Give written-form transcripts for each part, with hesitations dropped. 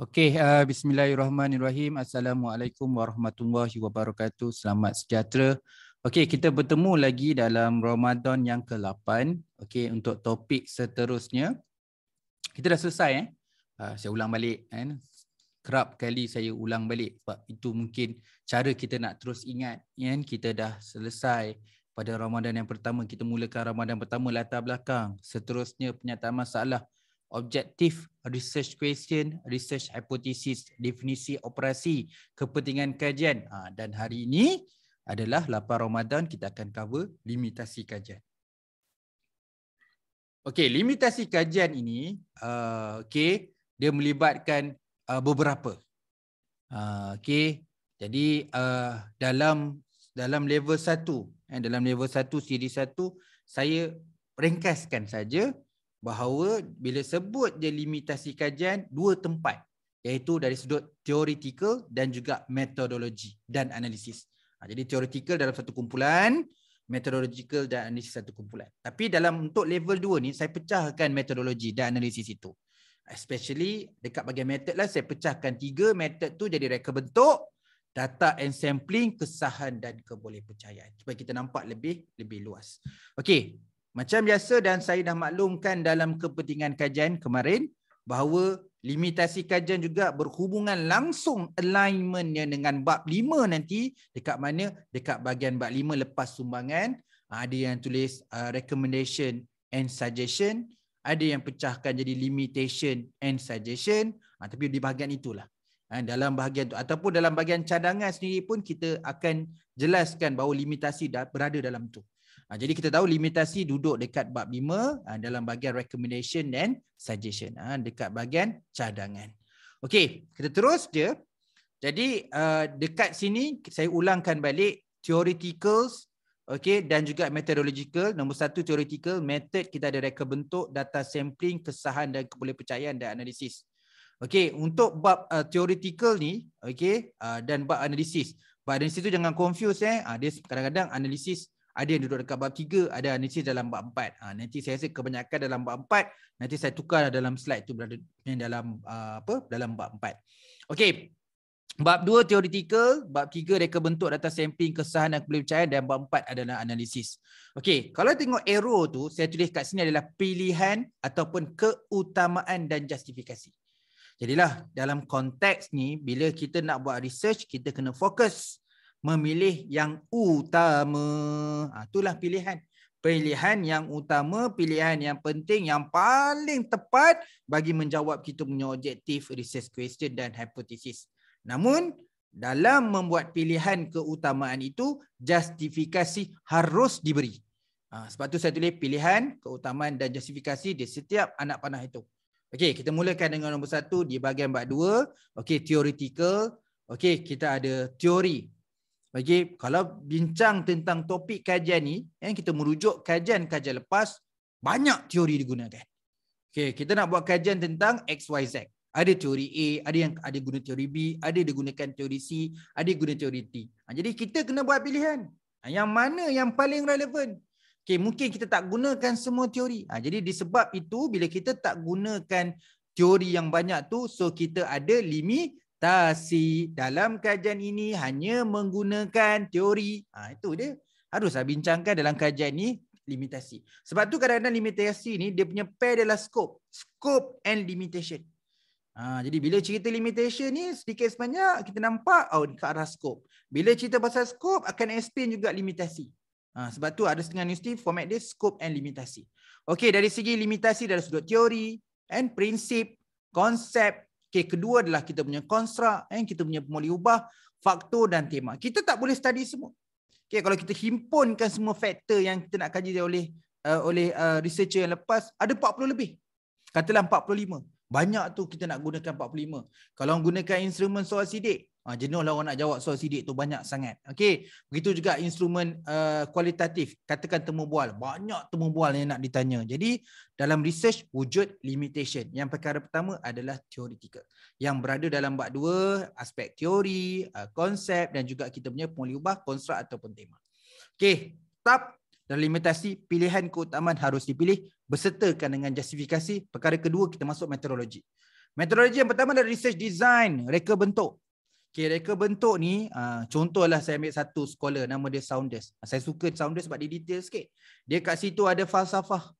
Okey, bismillahirrahmanirrahim. Assalamualaikum warahmatullahi wabarakatuh. Selamat sejahtera. Okey, kita bertemu lagi dalam Ramadan yang ke-8. Okey, untuk topik seterusnya. Kita dah selesai saya ulang balik kan. Kerap kali saya ulang balik sebab itu mungkin cara kita nak terus ingat kan. Kita dah selesai pada Ramadan yang pertama. Kita mulakan Ramadan pertama latar belakang. Seterusnya penyataan masalah, objektif, research question, research hypothesis, definisi operasi, kepentingan kajian. Dan hari ini adalah 8 Ramadan, kita akan cover limitasi kajian. Okey, limitasi kajian ini dia melibatkan beberapa. Okey, jadi dalam level 1, dalam level 1 siri 1, saya ringkaskan saja bahawa bila sebut je limitasi kajian, dua tempat, iaitu dari sudut theoretical dan juga metodologi dan analisis. Jadi theoretical dalam satu kumpulan, metodological dan analisis satu kumpulan. Tapi dalam untuk level 2 ni, saya pecahkan metodologi dan analisis itu. Especially dekat bahagian method lah, saya pecahkan 3 method tu jadi reka bentuk, data and sampling, kesahan dan kebolehpercayaan. Supaya kita nampak lebih luas. Okey, macam biasa dan saya dah maklumkan dalam kepentingan kajian kemarin bahawa limitasi kajian juga berhubungan langsung alignmentnya dengan bab 5 nanti. Dekat mana? Dekat bahagian bab 5 lepas sumbangan. Ada yang tulis recommendation and suggestion. Ada yang pecahkan jadi limitation and suggestion. Tapi di bahagian itulah. Dalam bahagian tu ataupun dalam bahagian cadangan sendiri pun kita akan jelaskan bahawa limitasi berada dalam tu. Jadi kita tahu limitasi duduk dekat bab 5 dalam bahagian recommendation and suggestion, dekat bahagian cadangan. Okey, kita terus je. Jadi dekat sini saya ulangkan balik theoreticals, okey, dan juga methodological. Nombor 1 theoretical, method kita ada reka bentuk, data sampling, kesahan dan kebolehpercayaan dan analisis. Okey, untuk bab theoretical ni, okey, dan bab analisis. Bab analisis tu jangan confuse dia kadang-kadang analisis ada yang duduk dekat bab 3, ada analisis dalam bab 4. Nanti saya rasa kebanyakan dalam bab 4, nanti saya tukar dalam slide tu berada dalam dalam bab 4. Okey. Bab 2 theoretical, bab 3 reka bentuk, data sampling, kesahan dan kebolehpercayaan, dan bab 4 adalah analisis. Okey, kalau tengok arrow tu saya tulis kat sini adalah pilihan ataupun keutamaan dan justifikasi. Jadilah dalam konteks ni bila kita nak buat research, kita kena fokus memilih yang utama. Itulah pilihan. Pilihan yang utama, pilihan yang penting, yang paling tepat bagi menjawab kita punya objektif, research question dan hipotesis. Namun, dalam membuat pilihan keutamaan itu, justifikasi harus diberi. Sebab tu saya tulis pilihan, keutamaan dan justifikasi di setiap anak panah itu. Okey, kita mulakan dengan nombor 1 di bahagian bab 2. Okey, theoretical. Okey, kita ada teori. Okey, kalau bincang tentang topik kajian ni, kita merujuk kajian-kajian lepas, banyak teori digunakan. Okey, kita nak buat kajian tentang XYZ. Ada teori A, ada guna teori B, ada digunakan teori C, ada guna teori D. Jadi kita kena buat pilihan. Yang mana yang paling relevan? Okey, mungkin kita tak gunakan semua teori. Jadi disebab itu bila kita tak gunakan teori yang banyak tu, so kita ada limitasi. Dalam kajian ini hanya menggunakan teori. Itu dia. Haruslah bincangkan dalam kajian ni limitasi. Sebab tu kadang-kadang limitasi ni dia punya pair adalah scope. Scope and limitation. Jadi bila cerita limitation ni sedikit sebanyak kita nampak ke arah scope. Bila cerita pasal scope akan explain juga limitasi. Sebab tu ada setengah universiti format dia scope and limitasi. Okey, dari segi limitasi dari sudut teori and prinsip, konsep. Okey, kedua adalah kita punya construct, kita punya pemoleh ubah, faktor dan tema. Kita tak boleh study semua. Okey, kalau kita himpunkan semua faktor yang kita nak kaji oleh researcher yang lepas, ada 40 lebih. Katalah 45. Banyak tu kita nak gunakan 45. Kalau gunakan instrumen soal sidik, jenuh lah orang nak jawab soal sidik tu banyak sangat. Okey, begitu juga instrumen kualitatif, katakan temu bual, banyak temu bual yang nak ditanya. Jadi dalam research wujud limitation. Yang perkara pertama adalah theoretical. Yang berada dalam bab 2, aspek teori, konsep dan juga kita punya pemoleh ubah, konstruk ataupun tema. Okey, stop. Dan limitasi, pilihan keutamaan harus dipilih bersertakan dengan justifikasi. Perkara kedua kita masuk metodologi. Metodologi yang pertama adalah research design, reka bentuk. Okay, reka bentuk ni, contohlah saya ambil satu scholar, nama dia Saunders. Saya suka Saunders sebab dia detail sikit. Dia kat situ ada falsafah,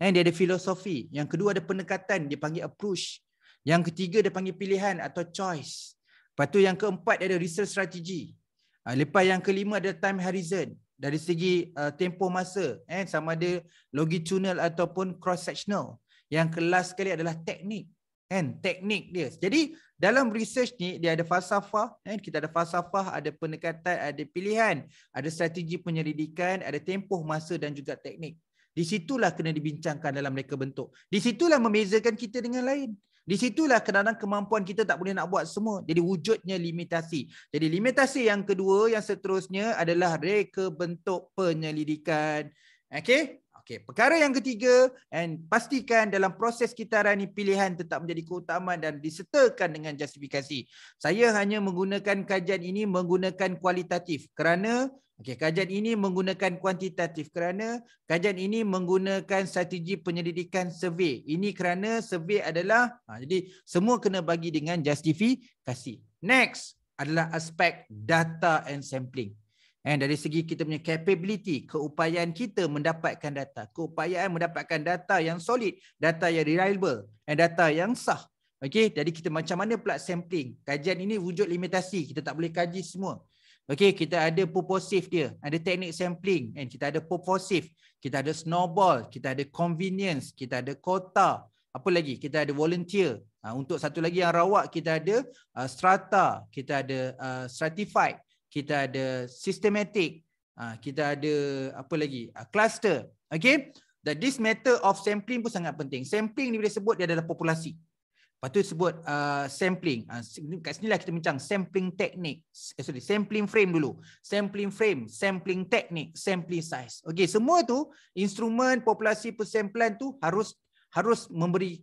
dia ada filosofi. Yang kedua ada pendekatan, dia panggil approach. Yang ketiga dia panggil pilihan atau choice. Lepas tu yang keempat dia ada research strategy. Lepas yang kelima ada time horizon. Dari segi tempoh masa, sama ada longitudinal ataupun cross sectional. Yang kelas sekali adalah teknik. Teknik dia. Jadi dalam research ni dia ada falsafah, kita ada falsafah, ada pendekatan, ada pilihan, ada strategi penyelidikan, ada tempoh masa dan juga teknik. Di situlah kena dibincangkan dalam reka bentuk. Di situlah membezakan kita dengan lain. Di situlah kadang-kadang kemampuan kita tak boleh nak buat semua. Jadi wujudnya limitasi. Jadi limitasi yang kedua, yang seterusnya adalah reka bentuk penyelidikan. Okey? Okey, perkara yang ketiga, pastikan dalam proses kitaran ini pilihan tetap menjadi keutamaan dan disertakan dengan justifikasi. Saya hanya menggunakan kajian ini menggunakan kualitatif kerana kajian ini menggunakan kuantitatif kerana kajian ini menggunakan strategi penyelidikan survey. Ini kerana survey adalah, jadi semua kena bagi dengan justifikasi. Next adalah aspek data and sampling. Dari segi kita punya capability, keupayaan kita mendapatkan data. Keupayaan mendapatkan data yang solid, data yang reliable, data yang sah. Okey, jadi kita macam mana pula sampling? Kajian ini wujud limitasi, kita tak boleh kaji semua. Okey, kita ada purposive dia, ada teknik sampling, kita ada purposive, kita ada snowball, kita ada convenience, kita ada quota. Apa lagi? Kita ada volunteer. Untuk satu lagi yang rawak, kita ada strata, kita ada stratified. Kita ada systematic, kita ada apa lagi? Cluster. Okay? That this method of sampling pun sangat penting. Sampling ni bila sebut dia adalah populasi. Lepas tu sebut sampling. Kat sinilah kita bincang sampling teknik. Sampling frame dulu. Sampling frame, sampling teknik, sampling size. Okay, semua tu instrumen populasi persamplan tu harus memberi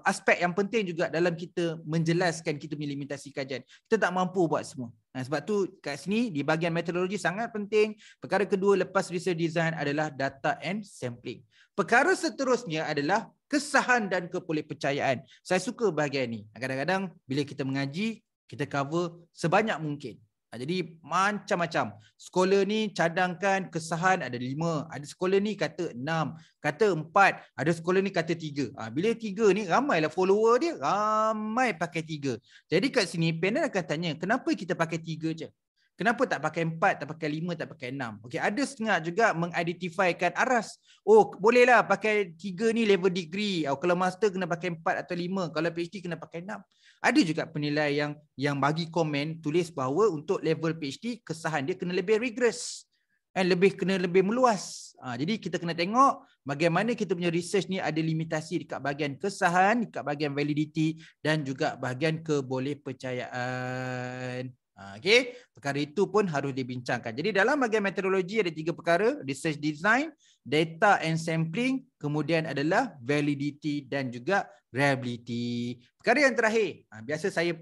aspek yang penting juga dalam kita menjelaskan kita punya limitasi kajian. Kita tak mampu buat semua. Sebab tu kat sini di bahagian metodologi sangat penting. Perkara kedua lepas research design adalah data and sampling. Perkara seterusnya adalah kesahan dan kepercayaan. Saya suka bahagian ni. Kadang-kadang bila kita mengaji, kita cover sebanyak mungkin. Jadi macam-macam. Scholar ni cadangkan kesahan ada 5. Ada scholar ni kata 6. Kata 4. Ada scholar ni kata 3. Bila 3 ni ramailah follower dia. Ramai pakai 3. Jadi kat sini panel akan tanya, kenapa kita pakai 3 je? Kenapa tak pakai 4, tak pakai 5, tak pakai 6? Okey, ada setengah juga mengidentifikan aras. Oh, bolehlah pakai 3 ni level degree. Kalau master kena pakai 4 atau 5. Kalau PhD kena pakai 6. Ada juga penilai yang bagi komen tulis bahawa untuk level PhD kesahan dia kena lebih rigorous. Kena lebih meluas. Jadi kita kena tengok bagaimana kita punya research ni ada limitasi dekat bahagian kesahan, dekat bahagian validity dan juga bahagian kebolehpercayaan. Okey, perkara itu pun harus dibincangkan. Jadi dalam bahagian metodologi ada 3 perkara, research design, data and sampling, kemudian adalah validity dan juga reliability. Perkara yang terakhir, biasa saya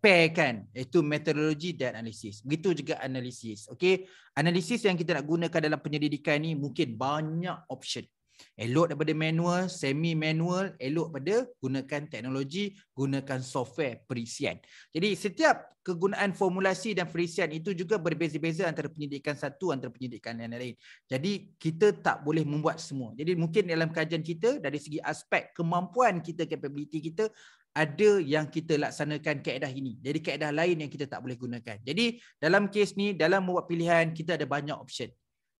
pairkan, iaitu metodologi dan analisis. Begitu juga analisis. Okey, analisis yang kita nak gunakan dalam penyelidikan ni mungkin banyak option. Elok daripada manual, semi manual, elok pada gunakan teknologi, gunakan software perisian. Jadi setiap kegunaan formulasi dan perisian itu juga berbeza-beza antara penyelidikan satu antara penyelidikan yang lain. Jadi kita tak boleh membuat semua. Jadi mungkin dalam kajian kita dari segi aspek kemampuan kita, capability kita, ada yang kita laksanakan kaedah ini. Jadi kaedah lain yang kita tak boleh gunakan. Jadi dalam kes ni, dalam membuat pilihan kita ada banyak option.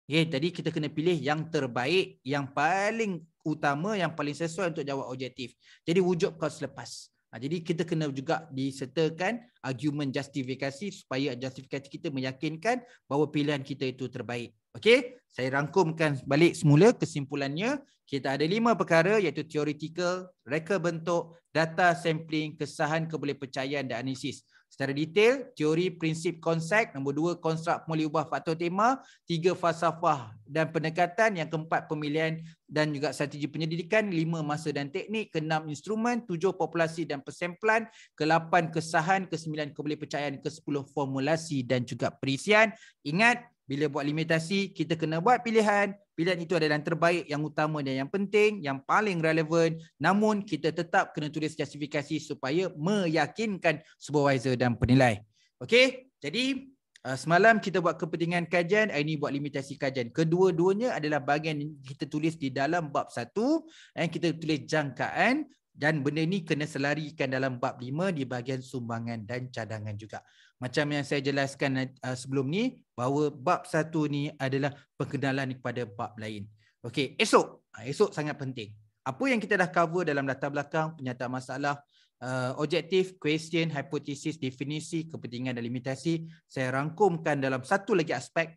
Okay, jadi kita kena pilih yang terbaik, yang paling utama, yang paling sesuai untuk jawab objektif. Jadi wujud kos lepas. Jadi kita kena juga disertakan argument justifikasi supaya justifikasi kita meyakinkan bahawa pilihan kita itu terbaik. Okey, saya rangkumkan balik semula kesimpulannya. Kita ada 5 perkara iaitu theoretical, reka bentuk, data sampling, kesahan, kebolehpercayaan dan analisis. Secara detail, teori, prinsip, konsep. Nombor 2, konstruk pemulih ubah faktor tema. 3, falsafah dan pendekatan. Yang keempat, pemilihan dan juga strategi penyelidikan. 5, masa dan teknik. Ke-6, instrumen. 7, populasi dan persamplan. Ke-8, kesahan. Ke-9, kebolehpercayaan. Ke-10, formulasi dan juga perisian. Ingat, bila buat limitasi, kita kena buat pilihan. Pilihan itu adalah yang terbaik, yang utama dan yang penting, yang paling relevan. Namun kita tetap kena tulis justifikasi supaya meyakinkan supervisor dan penilai. Okey, jadi semalam kita buat kepentingan kajian, hari ini buat limitasi kajian. Kedua-duanya adalah bahagian yang kita tulis di dalam bab 1, kita tulis jangkaan, dan benda ni kena selarikan dalam bab 5 di bahagian sumbangan dan cadangan juga. Macam yang saya jelaskan sebelum ni, bahawa bab 1 ni adalah perkenalan kepada bab lain. Okey, esok sangat penting. Apa yang kita dah cover dalam latar belakang, penyataan masalah, objektif, question, hipotesis, definisi, kepentingan dan limitasi, saya rangkumkan dalam satu lagi aspek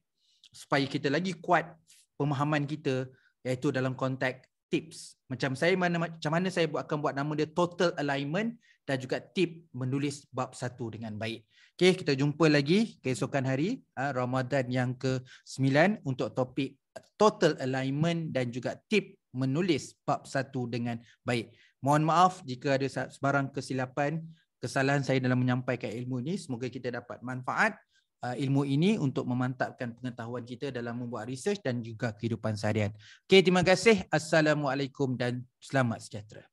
supaya kita lagi kuat pemahaman kita, iaitu dalam konteks tips. Macam mana saya akan buat nama dia total alignment dan juga tip menulis bab 1 dengan baik. Okey, kita jumpa lagi keesokan hari Ramadan yang ke-9 untuk topik total alignment dan juga tip menulis bab 1 dengan baik. Mohon maaf jika ada sebarang kesilapan, kesalahan saya dalam menyampaikan ilmu ini. Semoga kita dapat manfaat ilmu ini untuk memantapkan pengetahuan kita dalam membuat research dan juga kehidupan seharian. Okey, terima kasih. Assalamualaikum dan selamat sejahtera.